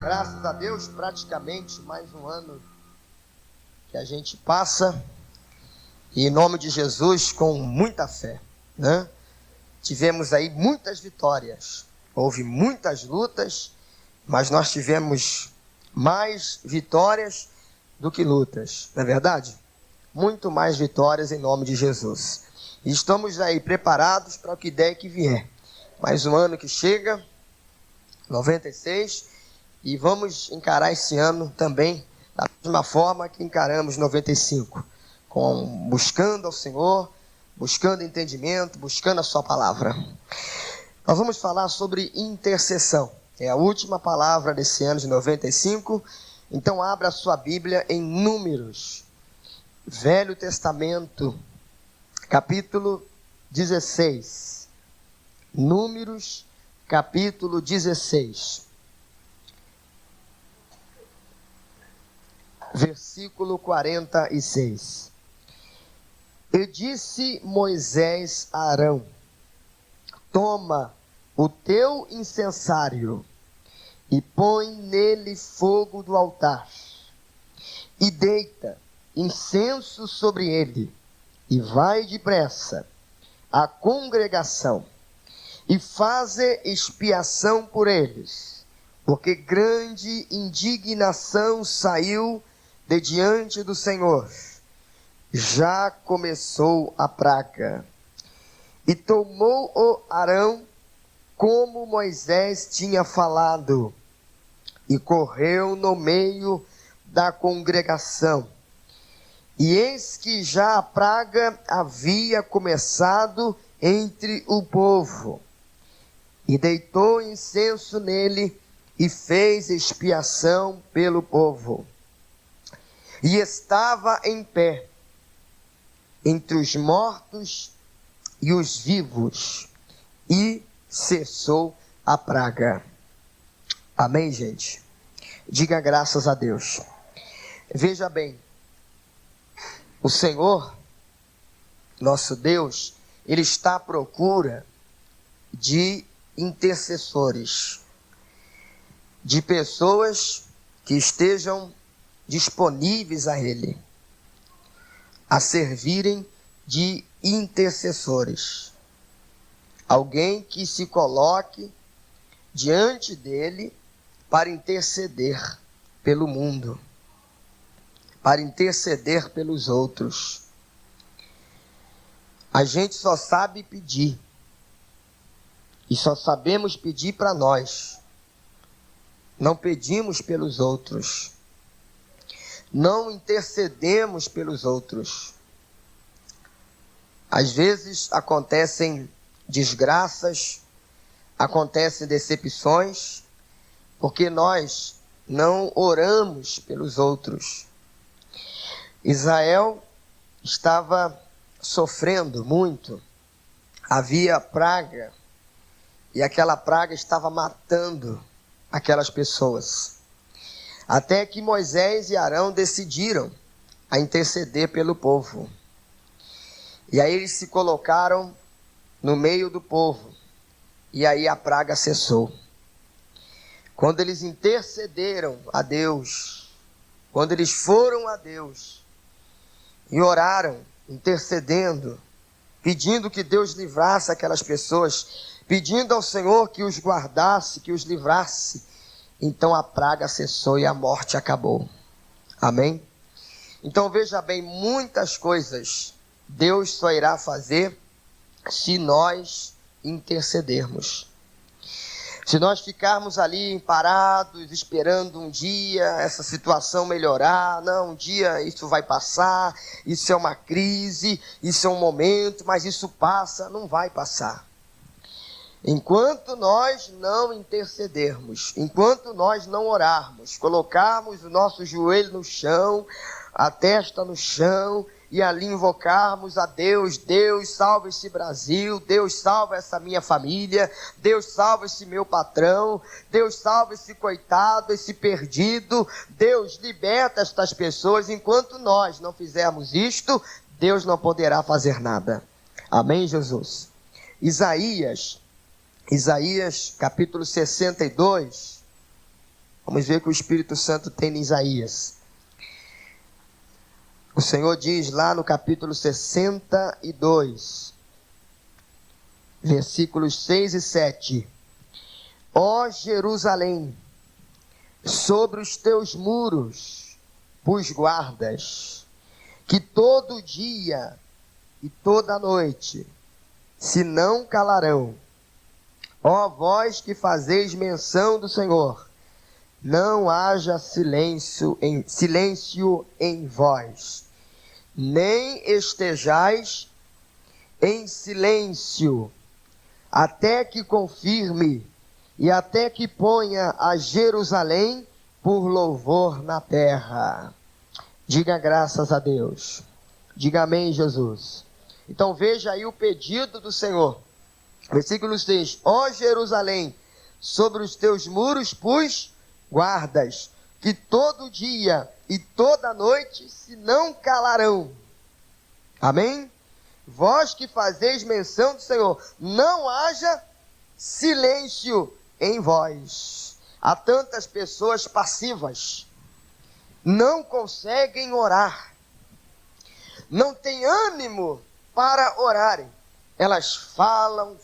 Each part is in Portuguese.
Graças a Deus, praticamente mais um ano que a gente passa, e em nome de Jesus, com muita fé, né? Tivemos aí muitas vitórias, houve muitas lutas, mas nós tivemos mais vitórias do que lutas, não é verdade? Muito mais vitórias em nome de Jesus. E estamos aí preparados para o que der e que vier. Mais um ano que chega, 96, e vamos encarar esse ano também da mesma forma que encaramos 95, buscando ao Senhor, buscando entendimento, buscando a sua palavra. Nós vamos falar sobre intercessão. É a última palavra desse ano de 95. Então abra a sua Bíblia em Números, Velho Testamento, capítulo 16. Números, capítulo 16. Versículo 46. E disse Moisés a Arão: toma o teu incensário e põe nele fogo do altar, e deita incenso sobre ele, e vai depressa à congregação, e faze expiação por eles, porque grande indignação saiu de diante do Senhor. Já começou a praga. E tomou o Arão como Moisés tinha falado, e correu no meio da congregação. E eis que já a praga havia começado entre o povo. E deitou incenso nele, e fez expiação pelo povo. E estava em pé entre os mortos e os vivos, e cessou a praga. Amém, gente? Diga graças a Deus. Veja bem, o Senhor, nosso Deus, Ele está à procura de intercessores, de pessoas que estejam disponíveis a Ele, a servirem de intercessores. Alguém que se coloque diante dEle para interceder pelo mundo, para interceder pelos outros. A gente só sabe pedir, e só sabemos pedir para nós. Não pedimos pelos outros. Não intercedemos pelos outros. Às vezes acontecem desgraças, acontecem decepções, porque nós não oramos pelos outros. Israel estava sofrendo muito, havia praga, e aquela praga estava matando aquelas pessoas. Até que Moisés e Arão decidiram a interceder pelo povo. E aí eles se colocaram no meio do povo. E aí a praga cessou. Quando eles intercederam a Deus, quando eles foram a Deus e oraram, intercedendo, pedindo que Deus livrasse aquelas pessoas, pedindo ao Senhor que os guardasse, que os livrasse, então a praga cessou e a morte acabou. Amém? Então veja bem, muitas coisas Deus só irá fazer se nós intercedermos. Se nós ficarmos ali parados, esperando um dia essa situação melhorar, não, um dia isso vai passar, isso é uma crise, isso é um momento, mas isso passa, não vai passar. Enquanto nós não intercedermos, enquanto nós não orarmos, colocarmos o nosso joelho no chão, a testa no chão, e ali invocarmos a Deus: Deus salva esse Brasil, Deus salva essa minha família, Deus salva esse meu patrão, Deus salva esse coitado, esse perdido, Deus liberta estas pessoas. Enquanto nós não fizermos isto, Deus não poderá fazer nada. Amém, Jesus? Isaías capítulo 62, Vamos ver o que o Espírito Santo tem em Isaías. O Senhor diz lá no capítulo 62, versículos 6 e 7. Ó Jerusalém, sobre os teus muros pus guardas, que todo dia e toda noite se não calarão. Ó vós que fazeis menção do Senhor, não haja silêncio em vós, nem estejais em silêncio, até que confirme e até que ponha a Jerusalém por louvor na terra. Diga graças a Deus. Diga amém, Jesus. Então veja aí o pedido do Senhor. Versículo 6. Ó Jerusalém, sobre os teus muros pus guardas, que todo dia e toda noite se não calarão. Amém? Vós que fazeis menção do Senhor, não haja silêncio em vós. Há tantas pessoas passivas, não conseguem orar, não têm ânimo para orarem. Elas falam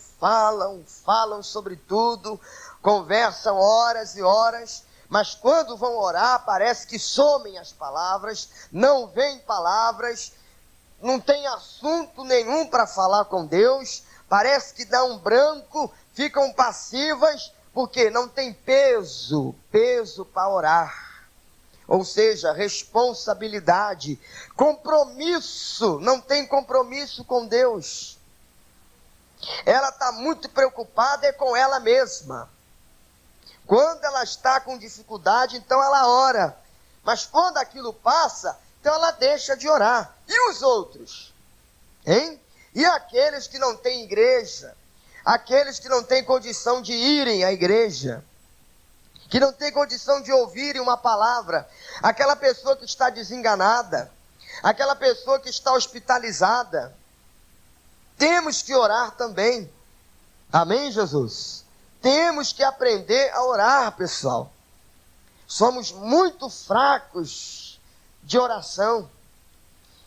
sobre tudo, conversam horas e horas, mas quando vão orar, parece que somem as palavras, não vêm palavras, não tem assunto nenhum para falar com Deus, parece que dá um branco, ficam passivas, porque não tem peso para orar. Ou seja, responsabilidade, compromisso, não tem compromisso com Deus. Ela está muito preocupada com ela mesma. Quando ela está com dificuldade, então ela ora. Mas quando aquilo passa, então ela deixa de orar. E os outros? Hein? E aqueles que não têm igreja? Aqueles que não têm condição de irem à igreja? Que não têm condição de ouvirem uma palavra? Aquela pessoa que está desenganada? Aquela pessoa que está hospitalizada? Temos que orar também. Amém, Jesus? Temos que aprender a orar, pessoal. Somos muito fracos de oração.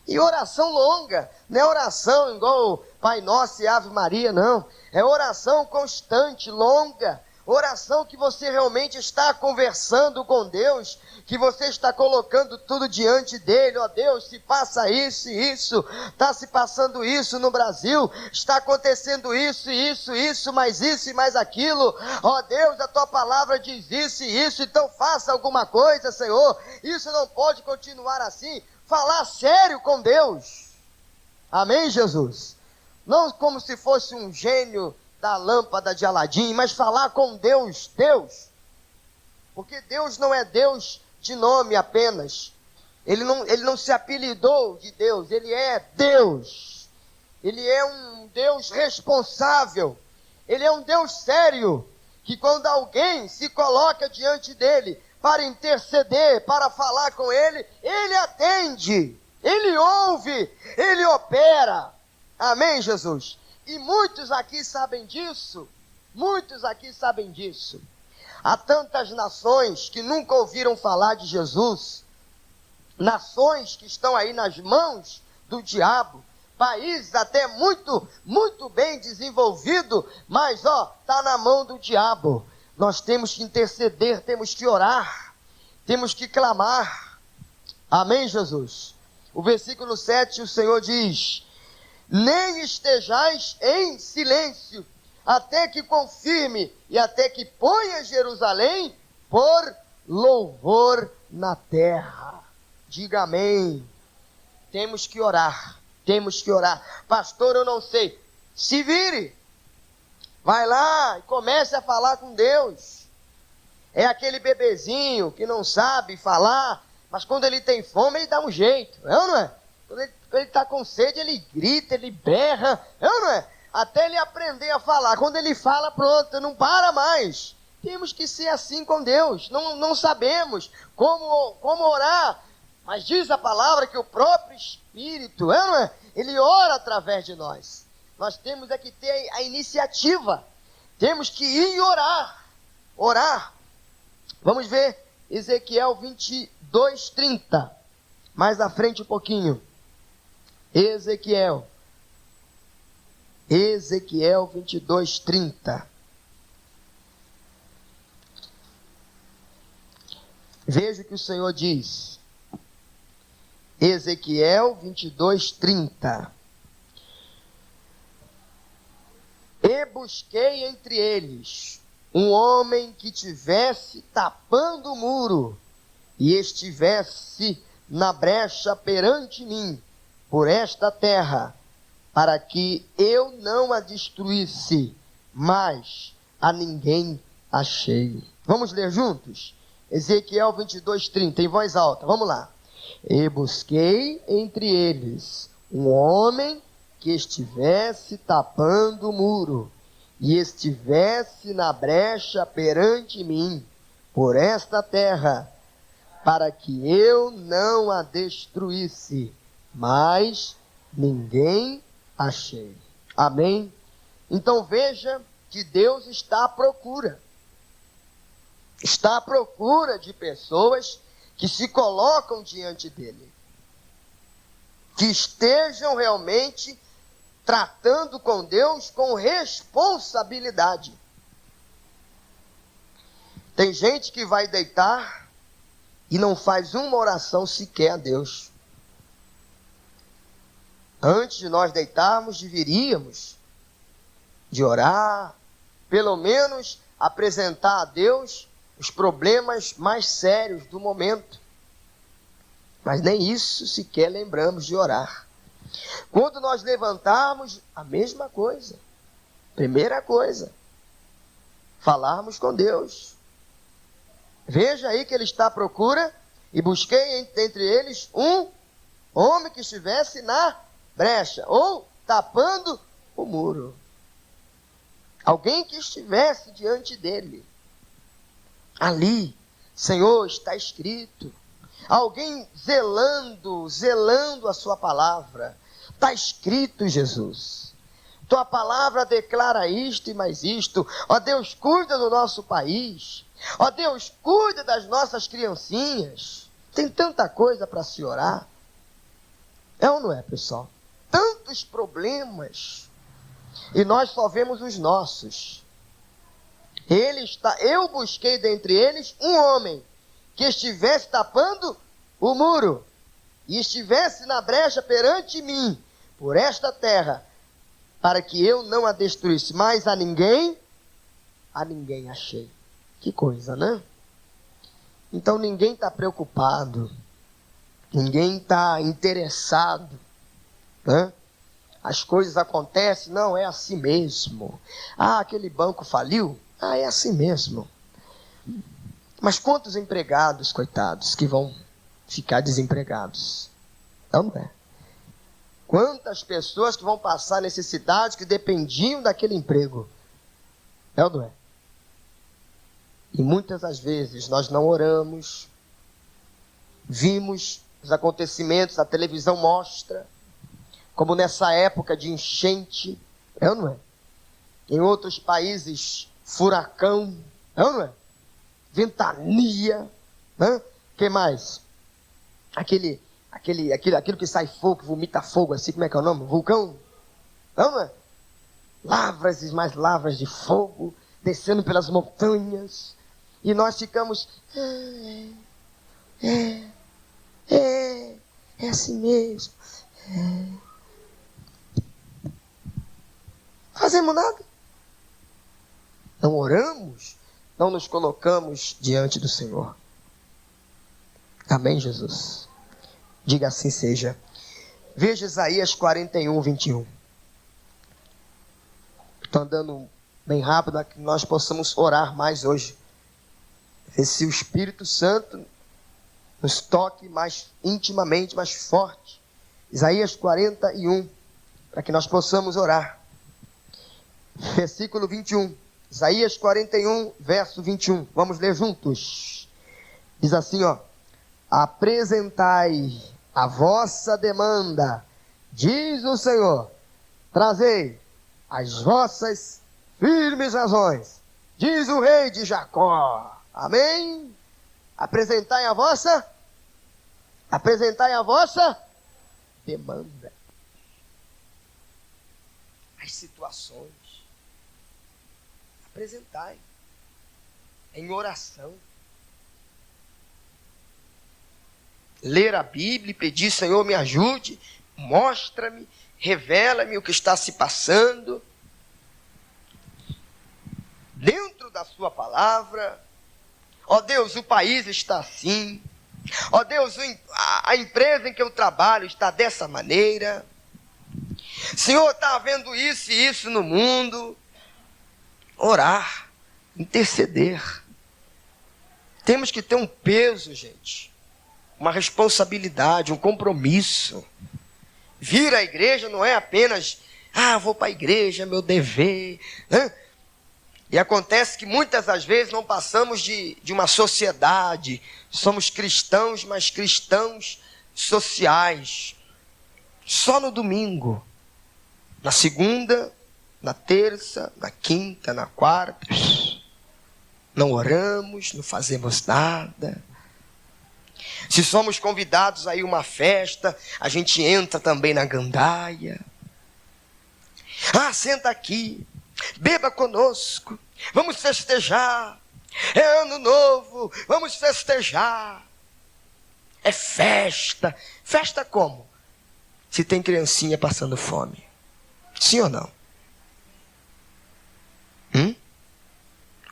E oração longa, não é oração igual Pai Nosso e Ave Maria, não. É oração constante, longa. Oração que você realmente está conversando com Deus, que você está colocando tudo diante dele. Ó Deus, se passa isso e isso, está se passando isso no Brasil, está acontecendo isso, mais isso e mais aquilo. Ó Deus, a tua palavra diz isso e isso, então faça alguma coisa, Senhor. Isso não pode continuar assim. Falar sério com Deus. Amém, Jesus? Não como se fosse um gênio da lâmpada de Aladim, mas falar com Deus, porque Deus não é Deus de nome apenas, ele não se apelidou de Deus, ele é Deus, ele é um Deus responsável, ele é um Deus sério, que quando alguém se coloca diante dele, para interceder, para falar com ele, ele atende, ele ouve, ele opera. Amém, Jesus? E muitos aqui sabem disso, Há tantas nações que nunca ouviram falar de Jesus, nações que estão aí nas mãos do diabo, países até muito bem desenvolvidos, mas está na mão do diabo. Nós temos que interceder, temos que orar, temos que clamar. Amém, Jesus? O versículo 7, o Senhor diz: nem estejais em silêncio, até que confirme e até que ponha Jerusalém por louvor na terra. Diga amém. Temos que orar. Pastor, eu não sei. Se vire. Vai lá e comece a falar com Deus. É aquele bebezinho que não sabe falar, mas quando ele tem fome, ele dá um jeito. É ou não é? Quando ele está com sede, ele grita, ele berra. É ou não é? Até ele aprender a falar. Quando ele fala, pronto, não para mais. Temos que ser assim com Deus. Não sabemos como orar. Mas diz a palavra que o próprio Espírito, é ou não é? Ele ora através de nós. Nós temos que ter a iniciativa. Temos que ir orar. Vamos ver Ezequiel 22:30. Mais à frente um pouquinho. Ezequiel 22:30. Veja o que o Senhor diz. Ezequiel 22:30. E busquei entre eles um homem que tivesse tapando o muro e estivesse na brecha perante mim por esta terra, para que eu não a destruísse, mas a ninguém achei. Vamos ler juntos? Ezequiel 22:30, em voz alta, vamos lá. E busquei entre eles um homem que estivesse tapando o muro e estivesse na brecha perante mim por esta terra, para que eu não a destruísse, mas ninguém achei. Amém? Então veja que Deus está à procura. Está à procura de pessoas que se colocam diante dele, que estejam realmente tratando com Deus com responsabilidade. Tem gente que vai deitar e não faz uma oração sequer a Deus. Antes de nós deitarmos, deveríamos de orar, pelo menos apresentar a Deus os problemas mais sérios do momento. Mas nem isso sequer lembramos de orar. Quando nós levantarmos, a mesma coisa. Primeira coisa, falarmos com Deus. Veja aí que ele está à procura, e busquei entre eles um homem que estivesse na brecha, ou tapando o muro. Alguém que estivesse diante dele. Ali, Senhor, está escrito. Alguém zelando a sua palavra. Está escrito, Jesus. Tua palavra declara isto e mais isto. Ó Deus, cuida do nosso país. Ó Deus, cuida das nossas criancinhas. Tem tanta coisa para se orar. É ou não é, pessoal? Tantos problemas. E nós só vemos os nossos. Eu busquei dentre eles um homem que estivesse tapando o muro e estivesse na brecha perante mim por esta terra, para que eu não a destruísse, mas a ninguém achei. Que coisa, né? Então ninguém está preocupado, ninguém está interessado, né? As coisas acontecem, não, é assim mesmo. Ah, aquele banco faliu? Ah, é assim mesmo. Mas quantos empregados, coitados, que vão ficar desempregados? Não é? Quantas pessoas que vão passar necessidade, que dependiam daquele emprego? Não é? E muitas das vezes nós não oramos, vimos os acontecimentos, a televisão mostra, como nessa época de enchente, não é? Em outros países, furacão, não é? Ventania, né? Que mais? Aquilo que sai fogo, que vomita fogo, assim, como é que é o nome? Vulcão? Não é? Lavras e mais lavras de fogo, descendo pelas montanhas, e nós ficamos, é assim mesmo, Fazemos nada, não oramos, não nos colocamos diante do Senhor. Amém, Jesus? Diga assim seja. Veja Isaías 41:21. Estou andando bem rápido para que nós possamos orar mais hoje. Ver se o Espírito Santo nos toque mais intimamente, mais forte. Isaías 41, para que nós possamos orar. Versículo 21. Isaías 41, verso 21. Vamos ler juntos. Diz assim, ó. Apresentai a vossa demanda, diz o Senhor. Trazei as vossas firmes razões, diz o rei de Jacó. Amém? Apresentai a vossa demanda. As situações. Apresentai. Em oração. Ler a Bíblia e pedir, Senhor, me ajude, mostra-me, revela-me o que está se passando. Dentro da sua palavra, ó Deus, o país está assim, ó Deus, a empresa em que eu trabalho está dessa maneira, Senhor, está havendo isso e isso no mundo. Orar, interceder. Temos que ter um peso, gente, uma responsabilidade, um compromisso. Vir à igreja não é apenas, vou para a igreja, meu dever, né? E acontece que muitas das vezes não passamos de uma sociedade, somos cristãos, mas cristãos sociais. Só no domingo, na segunda, na terça, na quinta, na quarta, não oramos, não fazemos nada. Se somos convidados a ir a uma festa, a gente entra também na gandaia. Senta aqui, beba conosco, vamos festejar, é ano novo, vamos festejar. É festa. Festa como? Se tem criancinha passando fome. Sim ou não?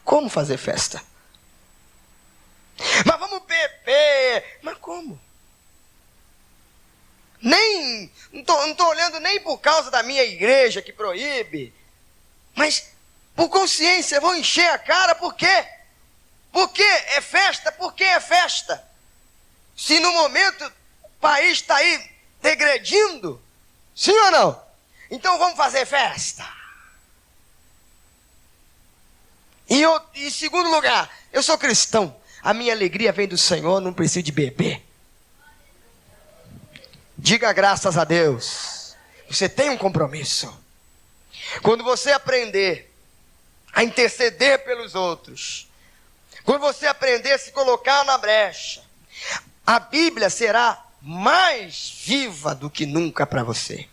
Como fazer festa? Mas vamos beber. Mas como? Não estou olhando nem por causa da minha igreja que proíbe. Mas por consciência, vou encher a cara. Por quê? Por que é festa? Por que é festa? Se no momento o país está aí degredindo. Sim ou não? Então vamos fazer festa. E em segundo lugar, eu sou cristão. A minha alegria vem do Senhor, não preciso de beber. Diga graças a Deus. Você tem um compromisso. Quando você aprender a interceder pelos outros, quando você aprender a se colocar na brecha, a Bíblia será mais viva do que nunca para você.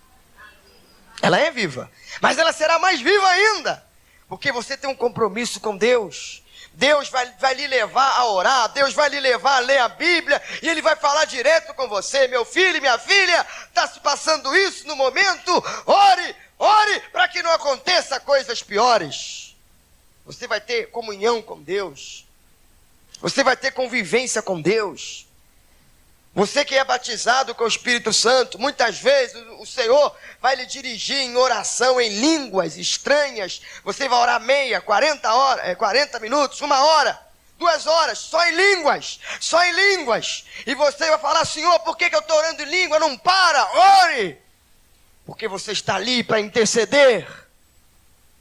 Ela é viva, mas ela será mais viva ainda, porque você tem um compromisso com Deus. Deus vai lhe levar a orar, Deus vai lhe levar a ler a Bíblia, e Ele vai falar direto com você. Meu filho, minha filha, está se passando isso no momento, ore para que não aconteça coisas piores. Você vai ter comunhão com Deus, você vai ter convivência com Deus. Você que é batizado com o Espírito Santo, muitas vezes o Senhor vai lhe dirigir em oração em línguas estranhas. Você vai orar 40 minutos, 1 hora, 2 horas, só em línguas. E você vai falar, Senhor, por que eu estou orando em língua? Não para, ore. Porque você está ali para interceder.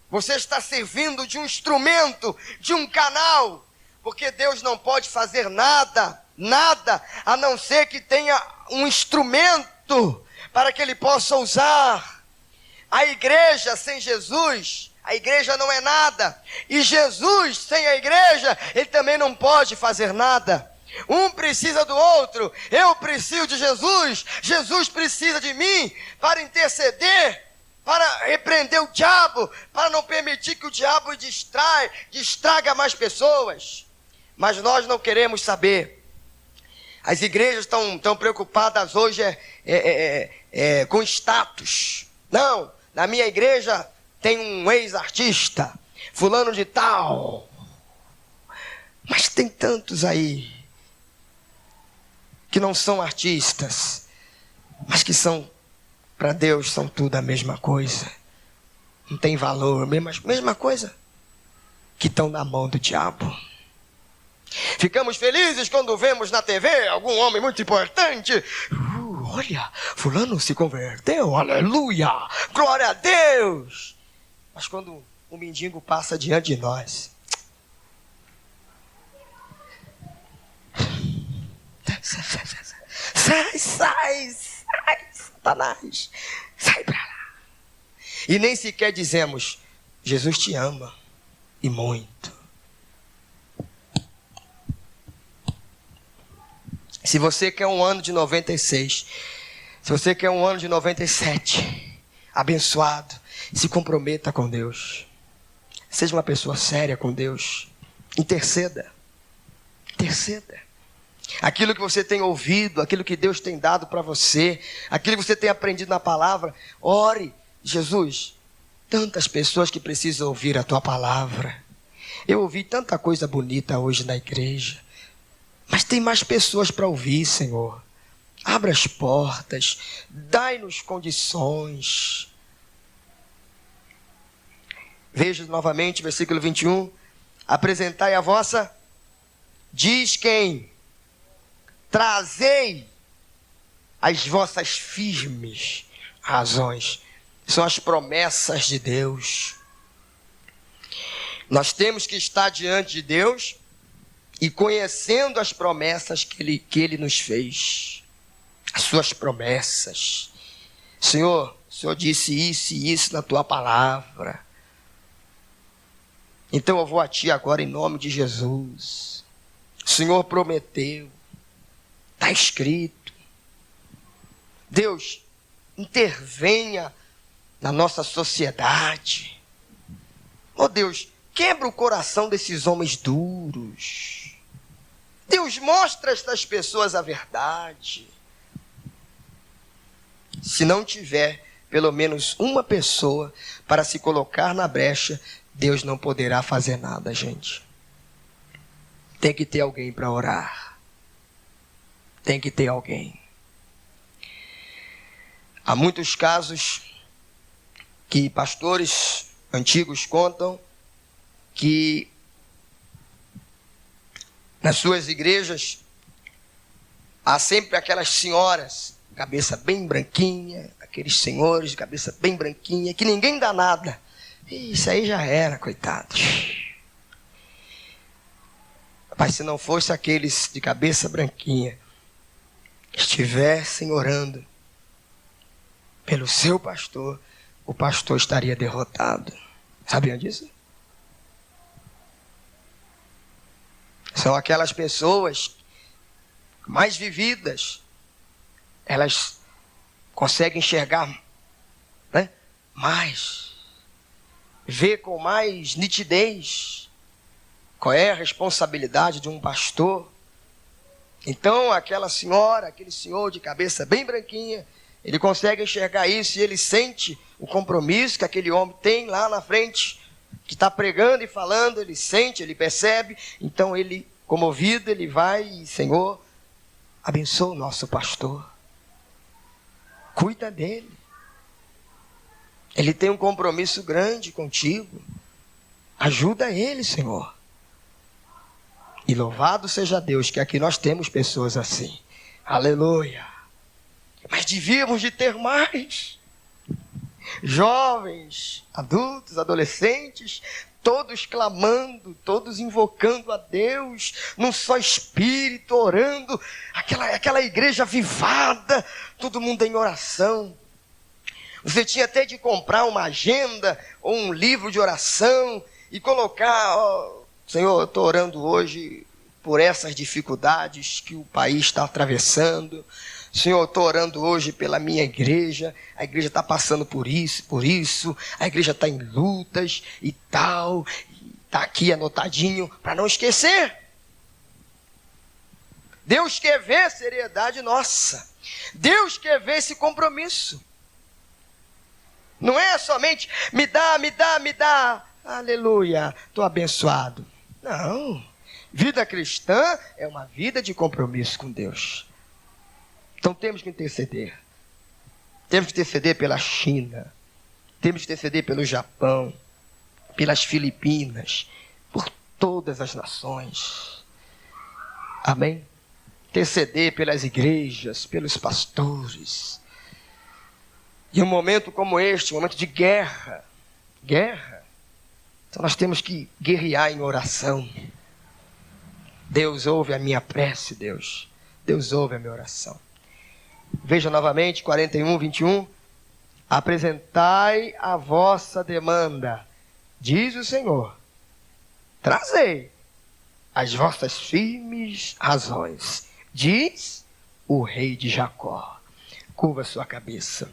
Você está servindo de um instrumento, de um canal. Porque Deus não pode fazer nada, a não ser que tenha um instrumento para que Ele possa usar. A igreja sem Jesus, a igreja não é nada. E Jesus sem a igreja, Ele também não pode fazer nada. Um precisa do outro. Eu preciso de Jesus, Jesus precisa de mim para interceder, para repreender o diabo, para não permitir que o diabo distraga mais pessoas. Mas nós não queremos saber. As igrejas estão preocupadas hoje com status. Não, na minha igreja tem um ex-artista, fulano de tal. Mas tem tantos aí que não são artistas, mas que são, para Deus, são tudo a mesma coisa. Não tem valor, mesma coisa, que estão na mão do diabo. Ficamos felizes quando vemos na TV algum homem muito importante. Olha, fulano se converteu, aleluia, glória a Deus. Mas quando o mendigo passa diante de nós, sai, Satanás, sai pra lá. E nem sequer dizemos, Jesus te ama, e muito. Se você quer um ano de 96, se você quer um ano de 97, abençoado, se comprometa com Deus. Seja uma pessoa séria com Deus. Interceda. Interceda. Aquilo que você tem ouvido, aquilo que Deus tem dado para você, aquilo que você tem aprendido na palavra, ore. Jesus, tantas pessoas que precisam ouvir a tua palavra. Eu ouvi tanta coisa bonita hoje na igreja, mas tem mais pessoas para ouvir, Senhor. Abra as portas, dai-nos condições. Veja novamente, versículo 21. Apresentai a vossa, diz quem? Trazei as vossas firmes razões. São as promessas de Deus. Nós temos que estar diante de Deus e conhecendo as promessas que Ele nos fez. As suas promessas. Senhor, o Senhor disse isso e isso na tua palavra. Então eu vou a ti agora em nome de Jesus. O Senhor prometeu. Está escrito. Deus, intervenha na nossa sociedade. Oh Deus, quebra o coração desses homens duros. Deus, mostra a estas pessoas a verdade. Se não tiver pelo menos uma pessoa para se colocar na brecha, Deus não poderá fazer nada, gente. Tem que ter alguém para orar. Tem que ter alguém. Há muitos casos que pastores antigos contam que nas suas igrejas há sempre aquelas senhoras, cabeça bem branquinha, aqueles senhores de cabeça bem branquinha, que ninguém dá nada. Isso aí já era, coitados. Mas se não fosse aqueles de cabeça branquinha estivessem orando pelo seu pastor, o pastor estaria derrotado. Sabiam disso? São aquelas pessoas mais vividas. Elas conseguem enxergar, né, mais. Ver com mais nitidez qual é a responsabilidade de um pastor. Então aquela senhora, aquele senhor de cabeça bem branquinha, ele consegue enxergar isso e ele sente o compromisso que aquele homem tem lá na frente, que está pregando e falando, ele sente, ele percebe. Então ele, comovido, ele vai e, Senhor, abençoa o nosso pastor. Cuida dele. Ele tem um compromisso grande contigo. Ajuda ele, Senhor. E louvado seja Deus que aqui nós temos pessoas assim. Aleluia. Mas devíamos de ter mais. Jovens, adultos, adolescentes, todos clamando, todos invocando a Deus, num só espírito, orando, aquela igreja avivada, todo mundo em oração. Você tinha até de comprar uma agenda ou um livro de oração e colocar, Senhor, eu estou orando hoje por essas dificuldades que o país está atravessando. Senhor, eu estou orando hoje pela minha igreja, a igreja está passando por isso, a igreja está em lutas e tal, está aqui anotadinho para não esquecer. Deus quer ver seriedade nossa, Deus quer ver esse compromisso. Não é somente me dá, aleluia, estou abençoado. Não, vida cristã é uma vida de compromisso com Deus. Então temos que interceder. Temos que interceder pela China. Temos que interceder pelo Japão, pelas Filipinas, por todas as nações. Amém? Interceder pelas igrejas, pelos pastores. E um momento como este, um momento de guerra. Então nós temos que guerrear em oração. Deus ouve a minha prece, Deus. Deus ouve a minha oração. Veja novamente, 41, 21. Apresentai a vossa demanda, diz o Senhor. Trazei as vossas firmes razões. diz o rei de Jacó. Curva sua cabeça.